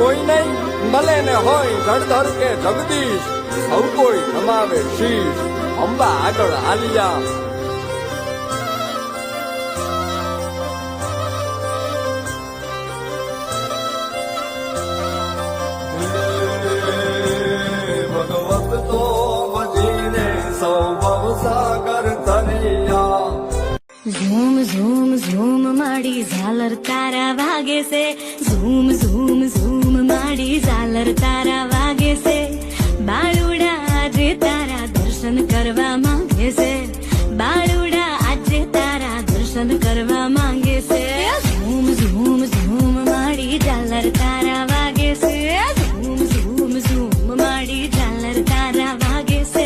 કોઈ નહીં, ભલે ને હોય ધડધડ કે જગદીશ, સૌ કોઈ નમાવે શીશ, અંબા આગળ આલિયા. ભગવત તો વજીને સૌ ભવસાગર તરિયા. ઝૂમ ઝૂમ ઝૂમ માડી ઝાલર તારા વાગે છે, ઝૂમ ઝૂમ ઝૂમ માડી ઝાલર તારા